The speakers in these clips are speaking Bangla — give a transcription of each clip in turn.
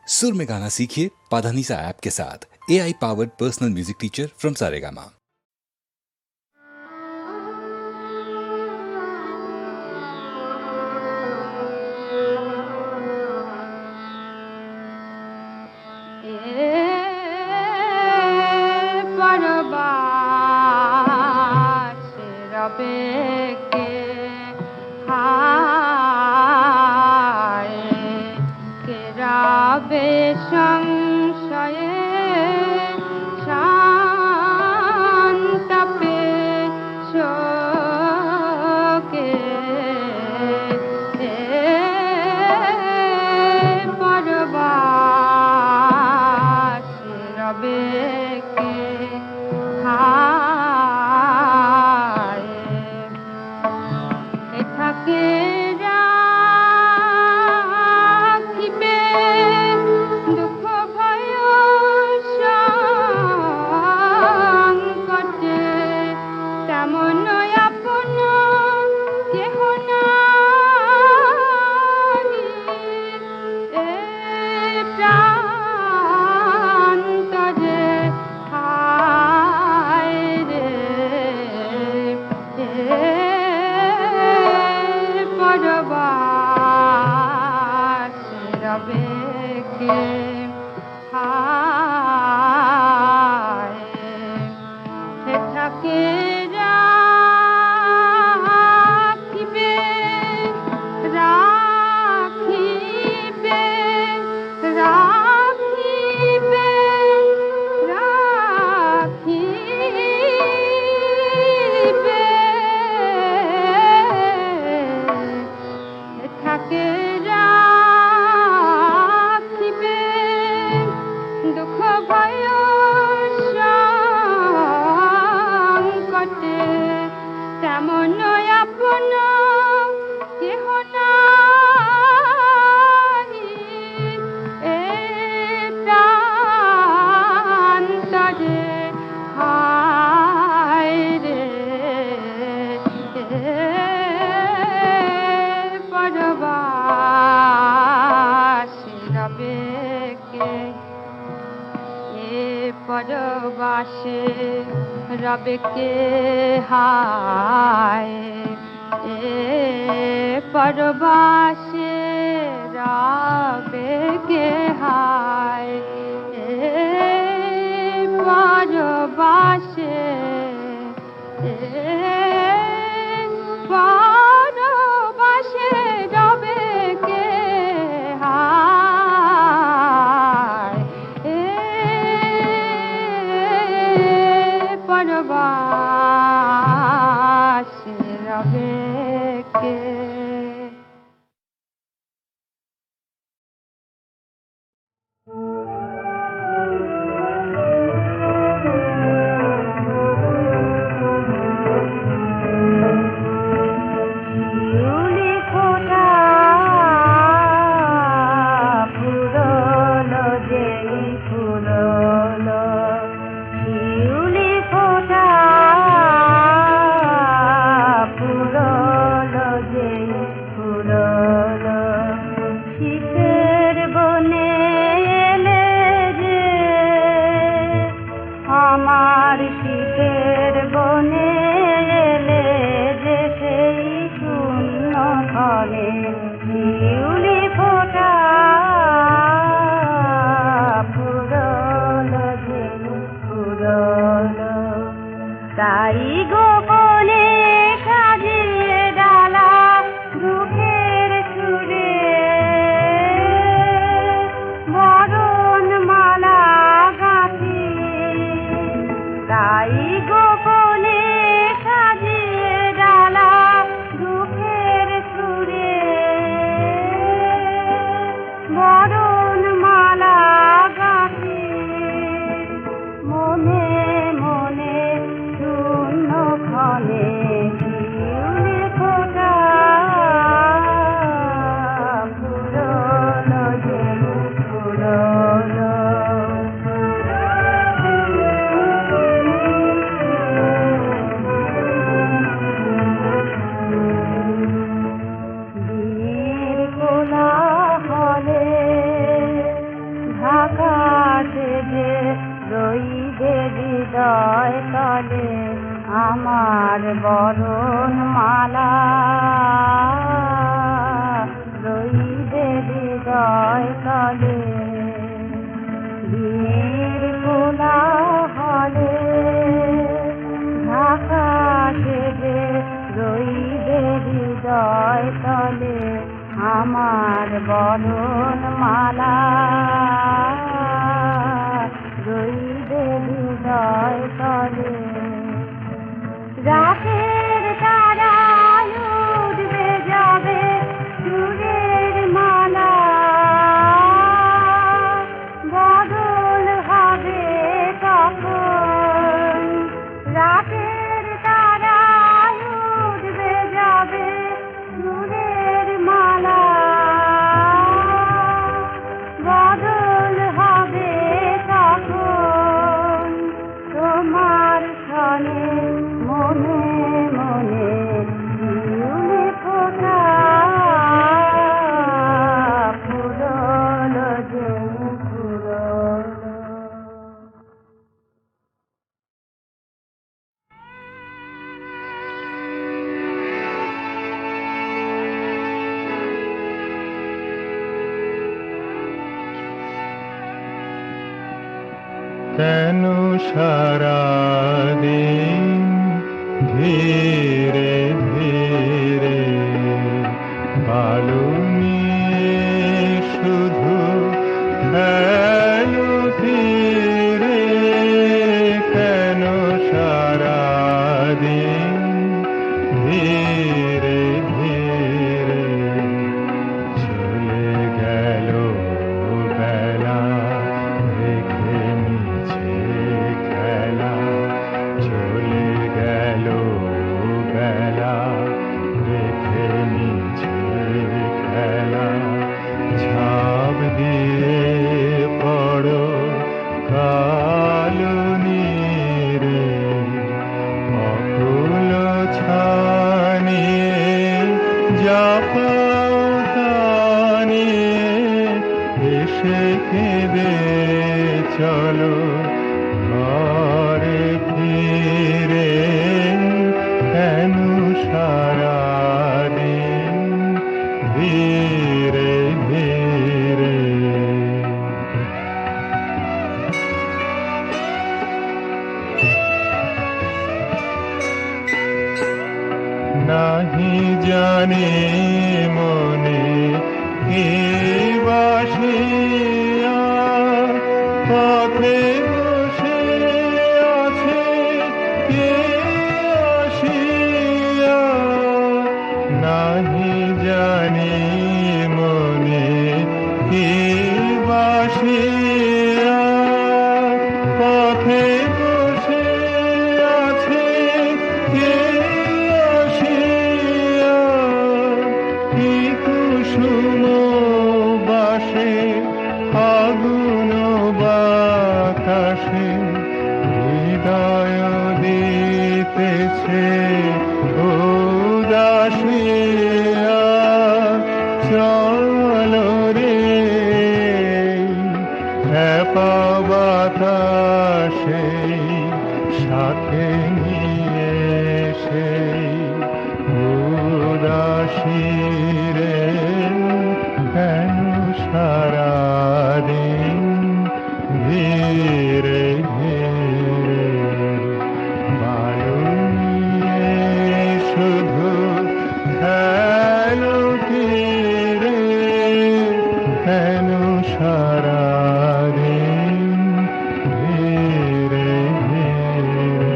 सुर में गाना सीखिए पाधानीसा ऐप के साथ। AI powered personal music teacher from Saregama. रब के हाय परवासे रब के हाय परवासे परवासे रब के हाय परवासे रब के। আমার বরণ মালা রইবে হৃদয় তলে বিয়ের কোলা হলে ঢাকা সেজে রইবে হৃদয় তলে আমার বরণ মালা রইবে হৃদয় তলে রাতের তারায় উঠবে যাবে সুরের মালা বদল হবে তখন রাতের তারায় উঠবে যাবে সুরের মালা বদল হবে তখন তোমার সনে মনে মনে শিউলি ফোটা ফুরল যে ফুরল কেন সারাদিন ধীরে ধীরে বালু নিয়ে শুধু খেলো তীরে কেন সারাদিন ধীরে ধীরে চলে গেল বেলা রেখে নিচে খেলা চলে গেল বেলা রেখে নিচে খেলা ঝাঁপ দিয়ে পড়ো কালো নীরে অকুল ছানিয়ে জাপাও তানিয়ে এসে কেঁদে চলো ঘরে ফিরে কেন সারাদিন ধীরে ধীরে নাহি জানি মনে কি বাসিয়া পথে বসে আছে কে আসিয়া নাহি জানি মনে কি বাসিয়া পথে বসে আছে কে আসিয়া কি কুসুম বাসে আগুন বাতাসে হৃদয় দিতেছে উদাসিয়া চলো রে খেপা বাতাসে সাথে নিয়ে সেই উদাসী রে কেন সারাদিন ধীরে ধীরে বালু নিয়ে শুধু খেলো তীরে কেন সারাদিন ধীরে ধীরে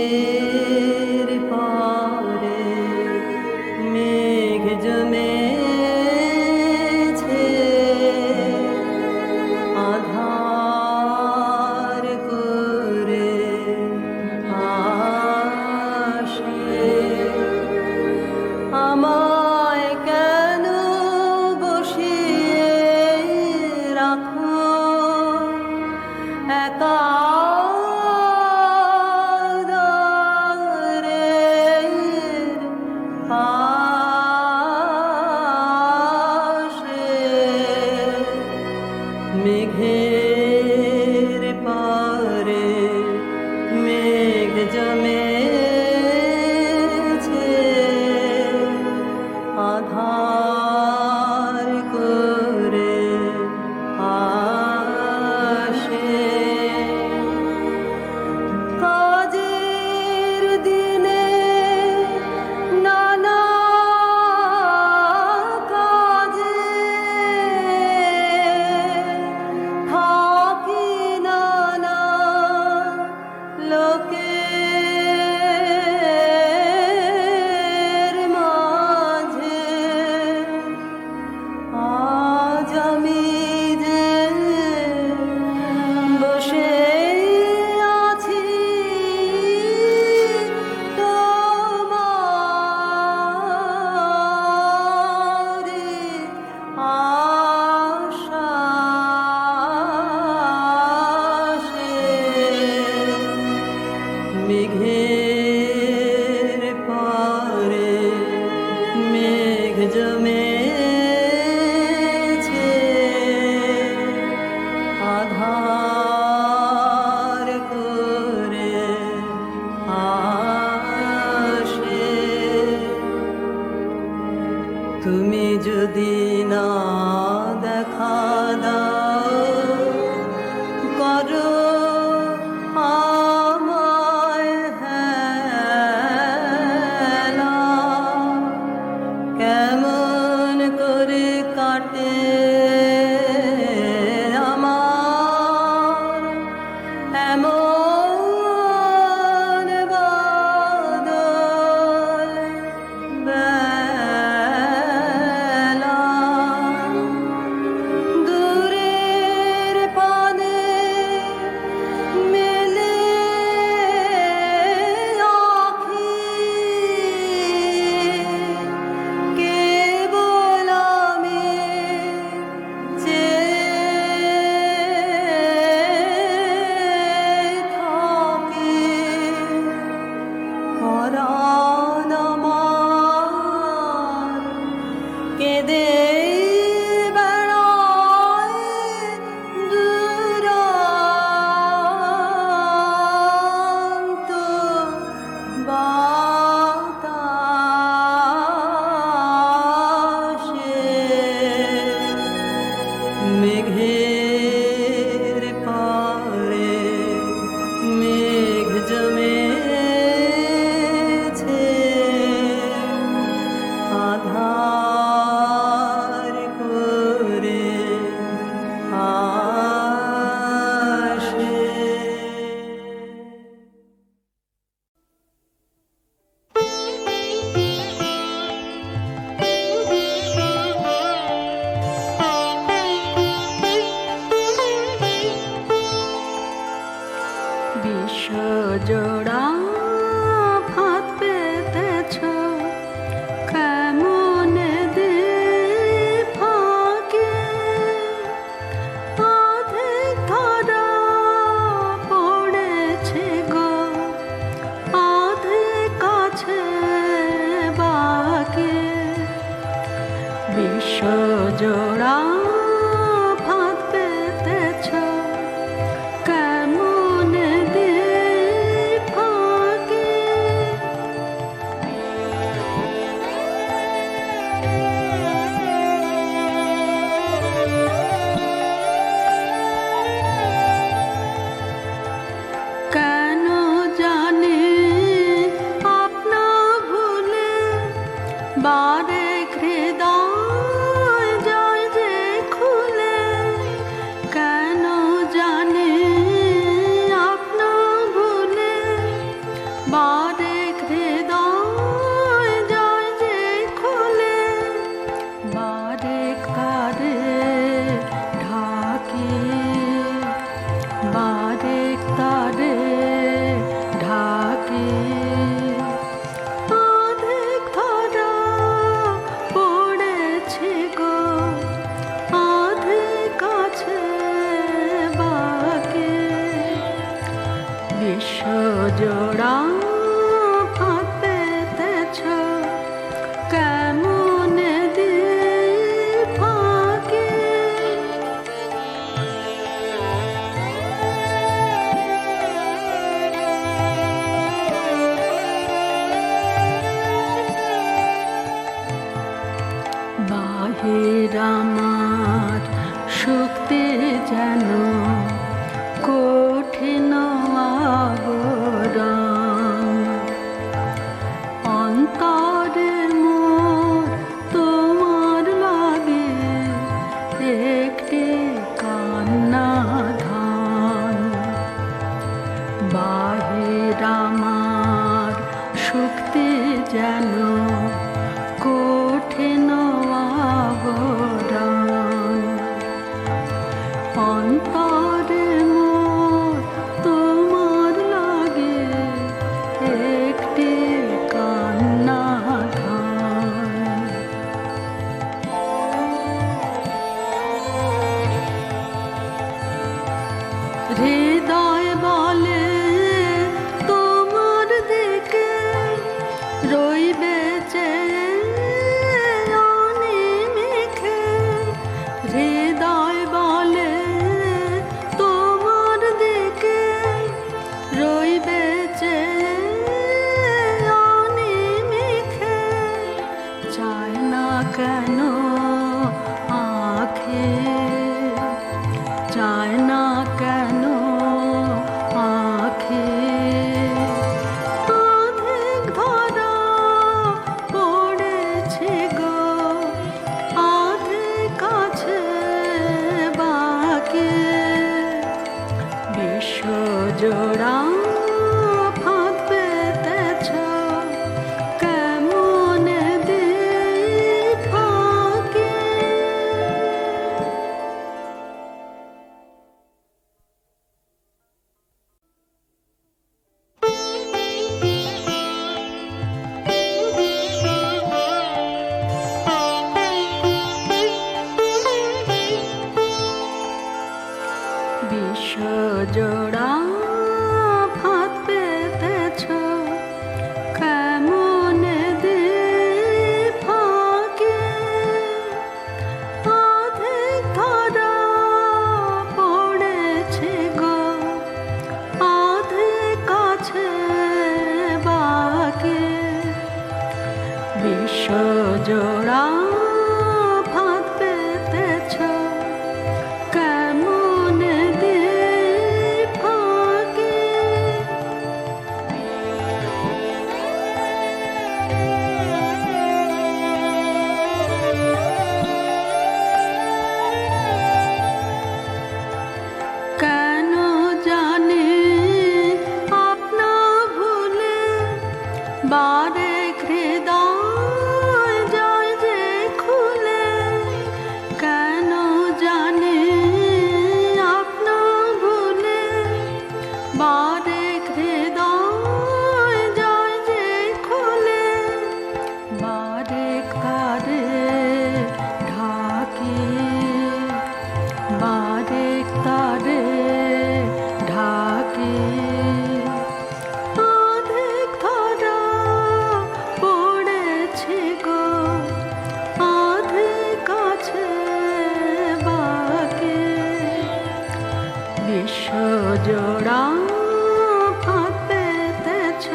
মেঘের পরে তুমি যদি না দেখা দাও করো আমায় হেলা, কেমন করে কাটে আমার এমন বাদল বেলা। দূরের পানে মেলে আঁখি, কেবল আমি চেয়ে থাকি। পরাণ আমার কেঁদে বেড়ায় দূরান্ত বাতাসে। মেঘের পাড়ে মেঘ জমেছে, আধার করে আসে। বিশ্বজোড়া ফাঁদ পেতেছ কেমন দ্বীপ ফাঁকে, অর্ধেক ধরা পড়েছে গো অর্ধেক কাছে বাকি। বিশ্বজোড়া ফাঁদ পেতেছ কেমন দ্বীপ ফাঁকে, কেন জানি আপনা ভুলে বারে হৃদয় যায় যে খুলে। কেন জানি আপনা ভুলে বারে হৃদয় যায় যে খুলে। বারে কারে ঢাকি, বারে তারে ঢাকি। অর্ধেক ধরা পড়েছে গো অর্ধেক কাছে বাকি। বিশ্বজোড়া ফাঁদ পেতেছ কেমন দ্বীপ ফাঁকে। বাহির আমার শক্তি যেন কঠিন আবরণ, অন্তরের মোর তোমার লাগে একটি কান্না ধান। বাহির আমার শক্তি যেন কঠিন আবরণ, অন্তরে মোর তোমার লাগে একটি কান্না ধান। হৃদয় বলে তোমার দিকে রইবে চেয়ে অনিমেষে। হৃদয় বলে তোমার দিকে রইবে চেয়ে অনিমেষে। চায় না কেন আঁখে, চায় না কেন আঁখে। অধিক ধরা পড়েছে গো, অধিক কাছে বাকি। বিশ্বজোড়া ফাঁদ পেতেছ, কেমন দিক ফাঁকে। বিশ্বজোড়া ফাঁদ পেতেছ, কেমন দিক ফাঁকে। অধিক ধরা পড়েছে গো, অধিক কাছে বাকি। বিশ্বজোড়া ফাঁদ পেতেছ, কেমন দিক ফাঁকে। কেন জানি আপনা ভুলে বারে হৃদয় যায় যে খুলে। কেন জানি আপনা ভুলে বারে হৃদয় যায় যে খুলে। বারে তারে ঢাকি, বারে তারে ঢাকি। অধিক ধরা পড়েছে গো, অধিক কাছে বাকি। বিশ্বজোড়া ফাঁদ পেতেছ,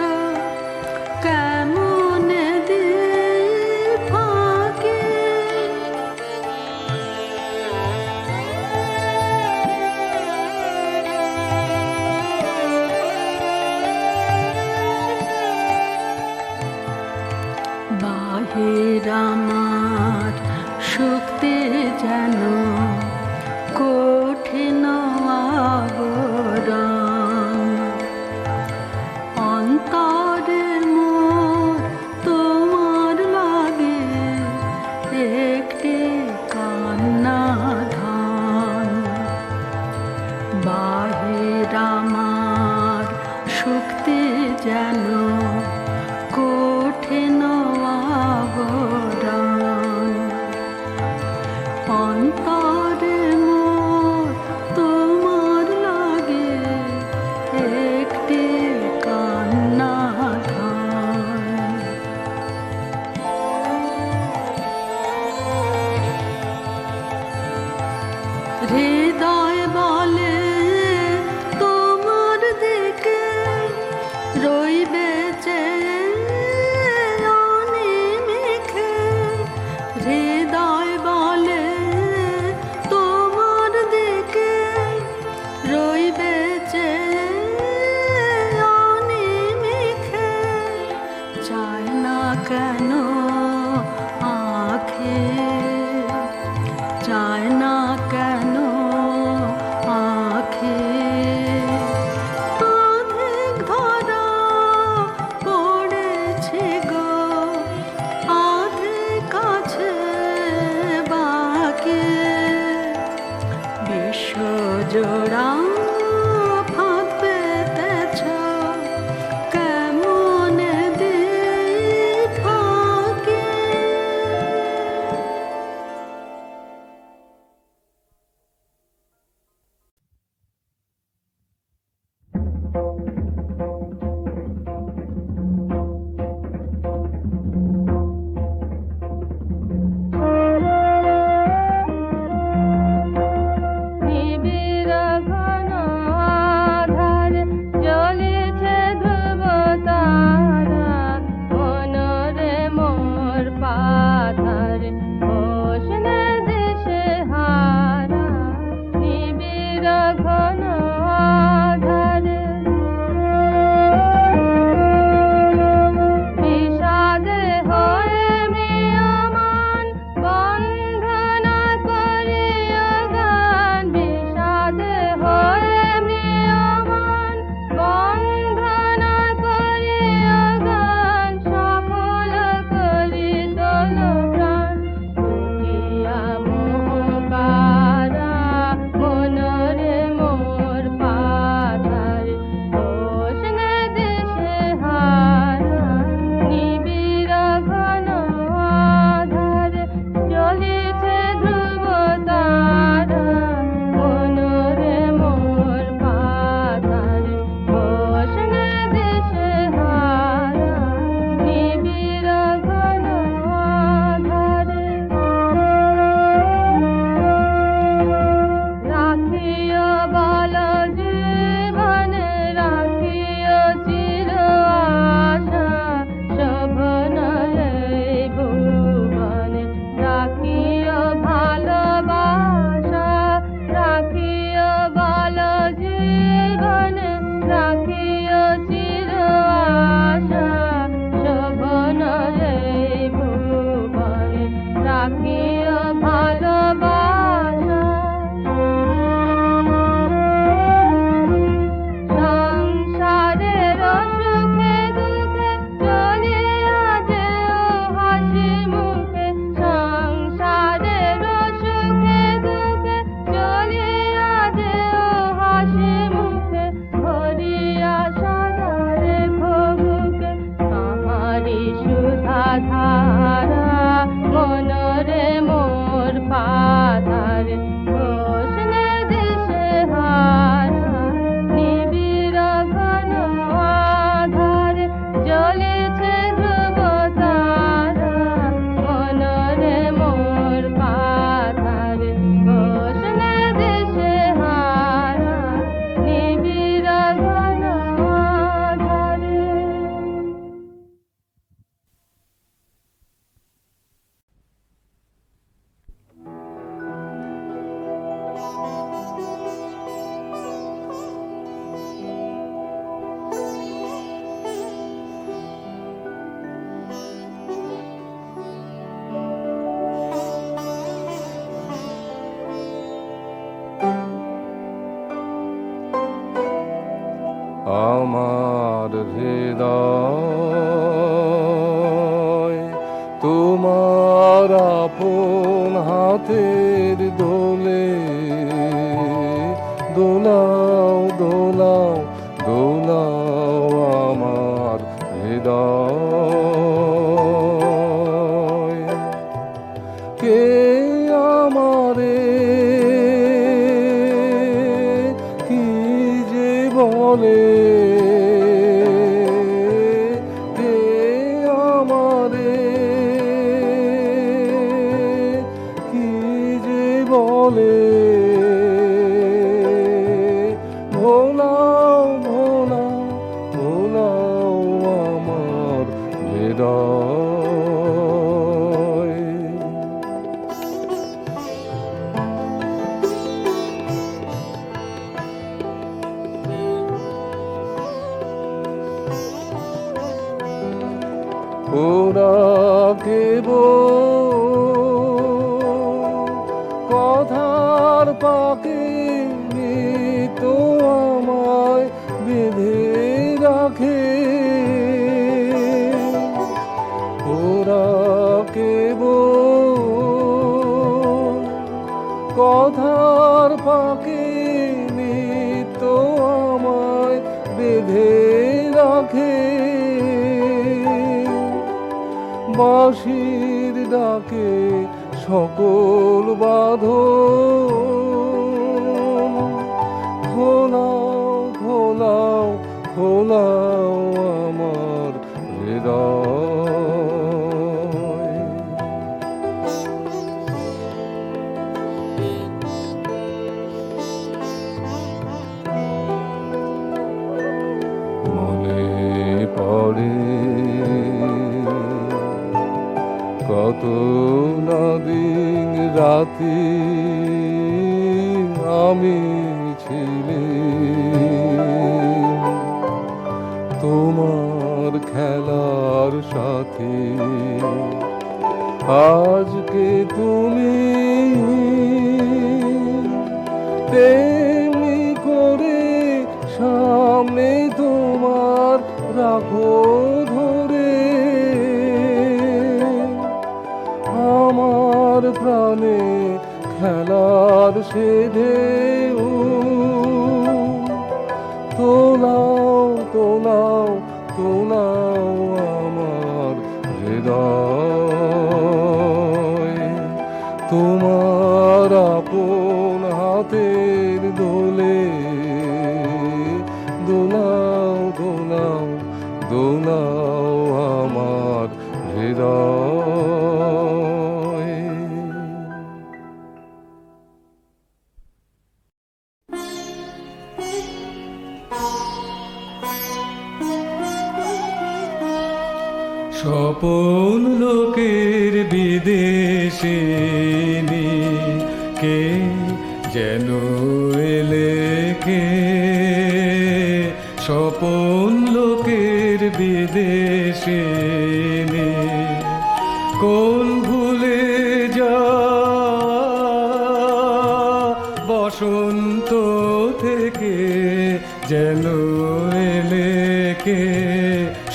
কেমন দিক ফাঁকে। বাহির আমার শক্তি যেন কঠিন আবরণ। অন্তরের মোর তোমার লাগে একটি কান্না ধান। বাহির আমার শক্তি যেন কঠিন আবরণ। অন্তরে মোর তোমার লাগে একটি কান্না ধান। হৃদয় বলে তোমার দিকে রইবে চেয়ে অনিমেষে। হৃদয় বলে তোমার দিকে রইবে চেয়ে অনিমেষে। চায় না কেন আঁখে, চায় না কেন হাতের দোলে দোলাও দোলাও দোলাও আমার হৃদয়। কে আমারে কি যে বলে, কে আমারে কি যে বলে, ভোলাও ভোলাও ভোলাও আমার হৃদয়। ওরা কেবল কথার পাকে তো আমায় বেঁধে রাখে, ওরা কেবল কথার পাকে তো আমায় বেঁধে রাখে। বাঁশির ডাকে সকল বাঁধন খোলাও খোলাও খোলাও আমার হৃদয়। মনে পড়ে কত না দিন রাতি আমি ছিলি তোমার খেলার সাথে। আজকে তুমি তেমনি করে সামনে তোমার রাখো ধরে, আমার প্রাণে খেলার সে ঢেউ তোলাও তোলাও তোলাও আমার হৃদয়। তোমার আপন হাতের দোলে দোলাও দোলাও দোলাও আমার হৃদয়। স্বপন লোকের বিদেশে কে যেন এলে কে, স্বপন লোকের বিদেশে কোন ভুলে যা বসন্ত থেকে যেন এলে কে,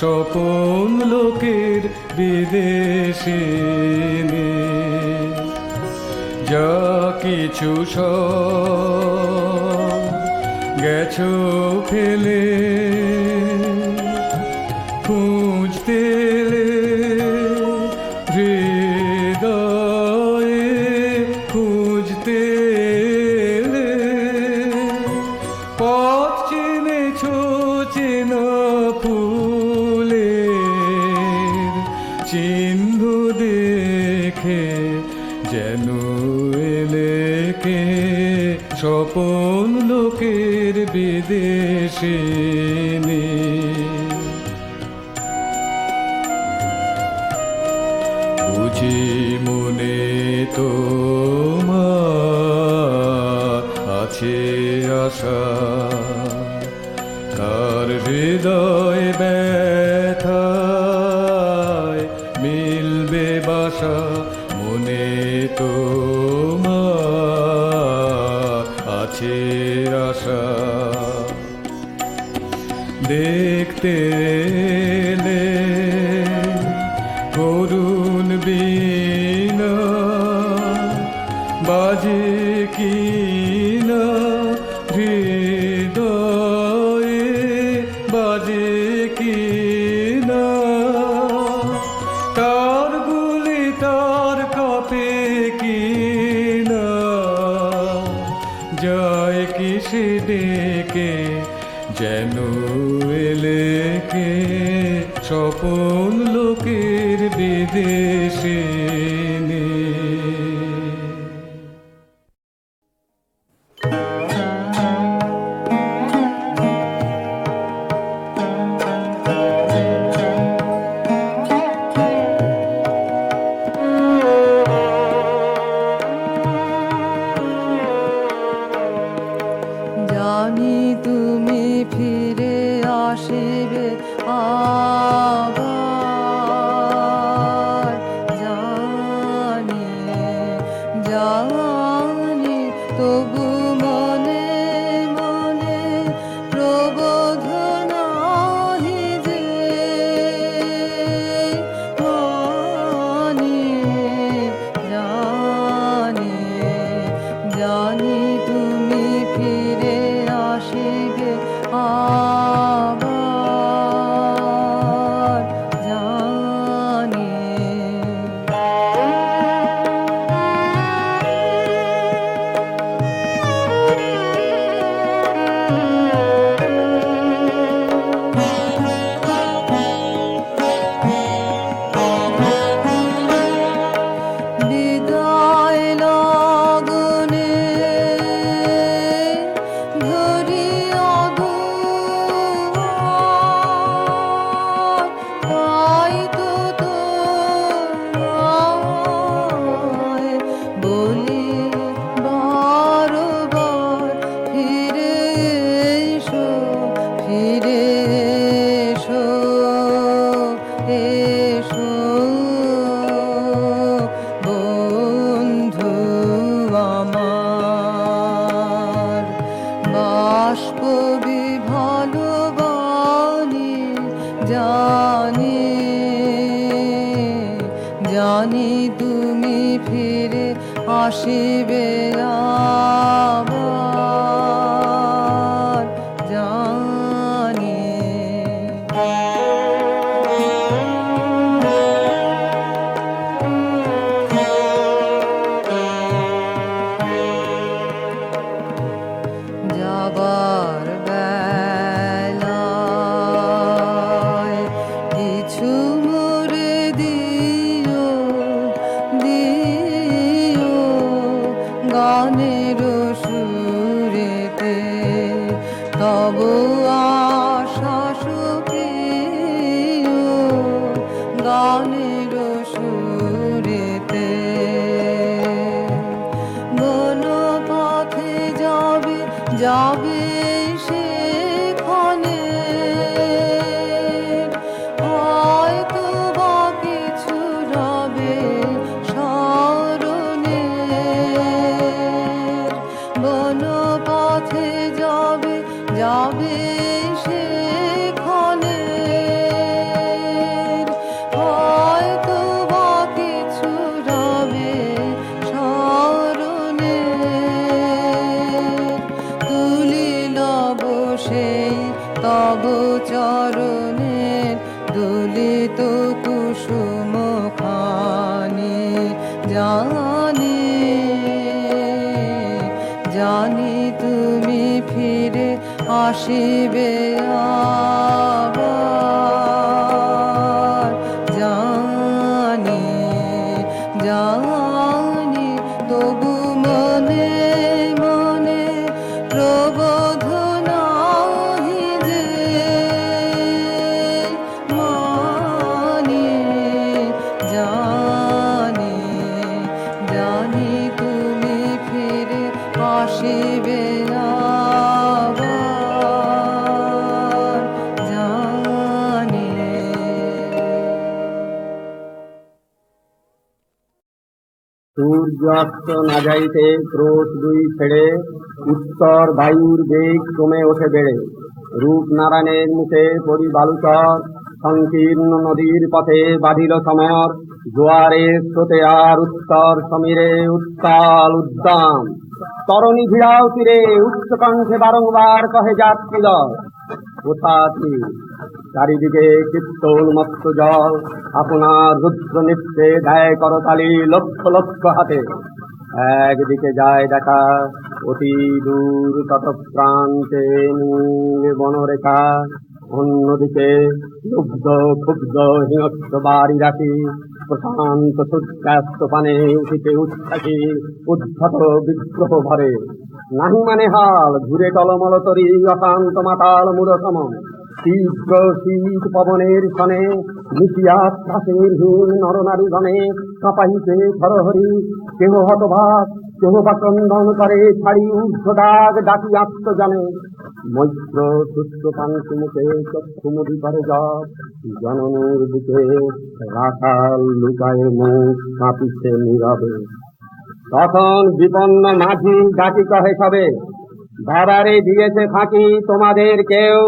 স্বপন লোকের বিদেশে যা কিছু সব গেছো ফেলে খুঁজতে হৃদয়ে খুঁজতে পথ চিনেছো চেনা ফুলের চিহ্ন দেখে যেন এলে কে, স্বপন লোকের বিদেশে বুঝি মনে তোমার আছে আশা, কার হৃদয় ব্যথায় মিলবে বাসা, মনে তোমার আছে আশা। দেখতে এলে করুণ বীণা কি না হৃদয়ে বাজে কি না তার গুলি তার কাপে কি না যায় কি সে ডেকে যেন এলেকে স্বপন লোকের বিদেশে জানি তুমি ফিরে আসিবে আবার, জানি জানি তবু মনে মনে প্রবোধ নাহি যে মানি, জানি জানি তুমি ফিরে আসিবে আবার, জানি বিদায় লগনে ধরিয়া দুয়ার, তাই তো তোমায় বলি বারবার ফিরে এসো, ফিরে এসো, এসো বন্ধু আমার। বাষ্প বিভালো বাণী জানি, জানি তুমি ফিরে আসিবে আবার, জানি যাবার বেলায় কিছু মোরে দিও, দিও গানের সুরেতে তব আশা সুপ্রিয়, গানের সুরেতে বন পথে যাবে যাবে সেখানে হয়তো বা কিছু রবে স্মরণে, বন পথে যাবে যাবে সেখানে হয়তো বা কিছু রবে স্মরণে, তুলিলব সেই তব চরণের দুলিত কুসুম খানি, জানি জানি তুমি ফিরে আসিবে আবার, জানি জানি তবু মনে মনে প্রবোধ নাহি যে মানি, জানি জানি তুমি ফিরে আসিবে আবার, জানি সূর্যাস্ত না যাইতে ক্রোশ দুই ছেড়ে উত্তর বায়ুর বেগ কমে ওঠে বেড়ে, রূপনারায়ণের মুখে পরি বালুচর, সংকীর্ণ নদীর পথে বাঁধিল সমর, জোয়ারের স্রোতে আর উত্তর সমীরে উত্তাল উদ্দাম, তরণী ভিড়াও তীরে উচ্চ কণ্ঠে বারংবার কহে যাত্রীদল কোথাতি চারিদিকে চিত্তোন্মত্ত জল আপনার রুদ্র নৃত্যে দেয় করতালি লক্ষ লক্ষ হাতে একদিকে যায় দেখা অতি দূর তত প্রান্তে নীল বনরেখা অন্যদিকে লুব্ধ ক্ষুব্ধ হিংস্র বাড়ি রাখি প্রশান্ত সূর্যাস্ত পানে উঠিতে উচ্ছ্বাসী উদ্ধত বিগ্রহ ভরে নাহি মানে হাল ঘুরে টলমল তরি অশান্ত মাতাল মূঢ়সম তীব্র শীত পবনের ক্ষণে মিশিয়া শ্বাসের হীন নরনারী গণে কাঁপাইতে থরহরি কেহ হতভাগ কেহ বা ক্রন্দন করে ছাড়ি ঊর্ধ্ব দাগ ডাকি আত্মজানে মৈত্র শুষ্ক পাংশু মুখে চক্ষু মুদি করে জপ জননীর বুকে রাখাল লুকায় মুখ কাঁপিছে নীরবে তখন বিপন্ন মাঝি ডাকি কহে সবে বাবারে দিয়েছে ফাঁকি তোমাদের কেউ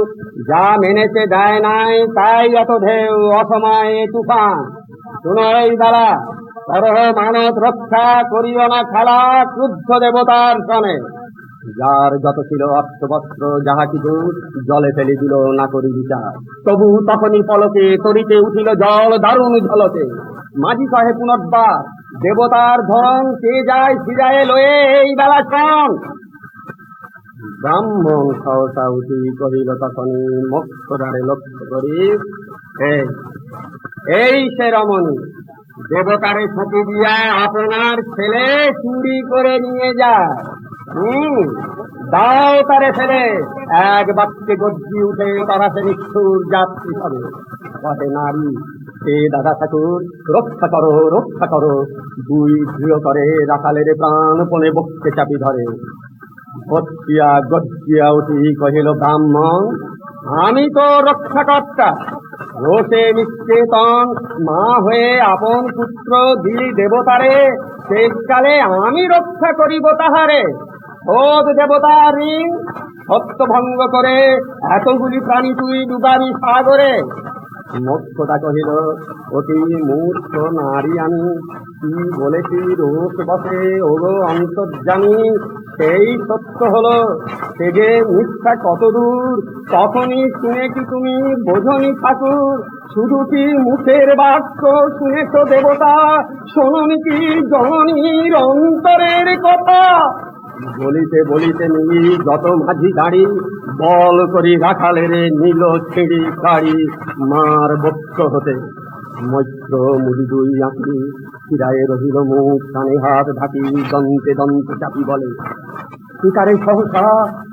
যা মেনেছে দেয় নাই তাই এত ঢেউ অসময়ে তুফান শুনো এই দ্বারা করহ মানত রক্ষা করিও না খেলা ক্রুদ্ধ দেবতার সনে যার যত ছিল অস্ত্রবস্ত্র যাহা কিছু জলে ফেলে দিল না করি বিচার তবু তখনই পলকে তরিতে উঠিল জল দারুণ ঝলকে মাঝি কহে পুনর্বার দেবতার ধন কে যায় ফিরায়ে লয়ে এই বেলা শোন ব্রাহ্মণ সহসা উঠি কহিল তখনই মোক্ষদারে লক্ষ্য করি এই সে রমণী দেবতারে ফাঁকি দিয়া আপনার ছেলে চুরি করে নিয়ে যায় দাও তারে ফেলে এক বাক্যে গর্জি উঠে তারা সে নিষ্ঠুর যাত্রী হবে কহে নারী সে দাদা ঠাকুর রক্ষা করো দুই দৃঢ় করে রাখালের প্রাণপণে বক্ষে চাপি ধরে ভৎকিয়া গর্জিয়া উঠি কহিল ব্রাহ্মণ আমি তো রক্ষাকর্তা রোষে নিশ্চেতন মা হয়ে আপন পুত্র দিলি দেবতারে শেষকালে আমি রক্ষা করিব তাহারে খোদ দেবতা ঋণ সত্য ভঙ্গ করে এতগুলি প্রাণী তুই ডুবাবি সাগরে মোক্ষদা কহিল অতি মূর্খ নারী আমি কি বলেছি রোষ বসে ওগো অন্তর্জামী সেই সত্য হলো সে যে মিথ্যা কত দূর তখনই শুনে কি তুমি বোঝনি ঠাকুর শুধু কি মুখের বাক্য শুনেছ দেবতা শোনি কি জননীর অন্তরের কথা বলিতে বলিতে নিই যত মাঝি দাঁড়ি বল করি রাখালের নীল ছেড়ি কাড়ি মার বক্ষ হতে মৈত্র মুড়ি দুই আঁকি ফিরায়ে রহিল মুখ কানে হাত ঢাকি দন্তে দন্তে চাপি বলে শিকারে সহসা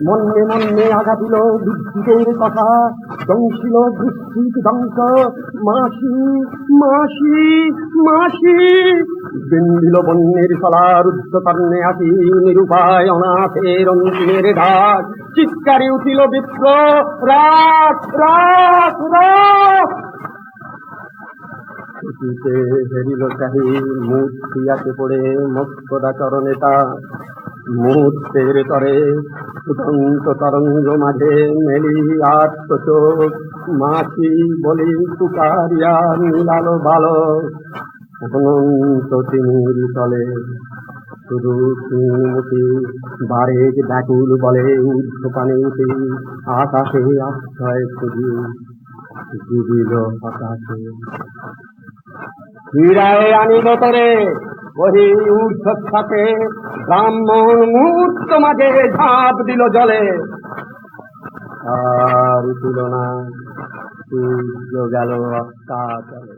মন্যে মন্যে আঘাতিল বিদ্যুতের কথা দংশিল দৃষ্টিক দংশ মাসি মাসি মাসি বিন্দিল বন্যের সলা রুদ্ধ কর্ণে আসি নিরুপায় অনাথের অন্তিমের ঢাক চিৎকারে উঠিল বিপ্র রাখ রাখ রাখ হেরিল চাহি মূর্তিয়াকে পড়ে মোক্ষদা চরণে তা মুহূর্তের তরে ফুটন্ত তরঙ্গ মাঝে মেলি আত্মচোখ মাছি বলি পুকারিয়া মিলালো ভালো অনন্ত তিমির তলে শুধু মুখী বারেক ব্যাকুল বলে ঊর্ধ্ব পানে উঠি আকাশে আশ্রয় খুঁজি ডুবিল হতাশে ফিরায় আনিল তরে ওই ঊর্ধ্বশ্বাসে ব্রাহ্মণ মুহূর্ত মাঝে ঝাঁপ দিল জলে আর উঠিল না সূর্য গেল অস্তাচলে।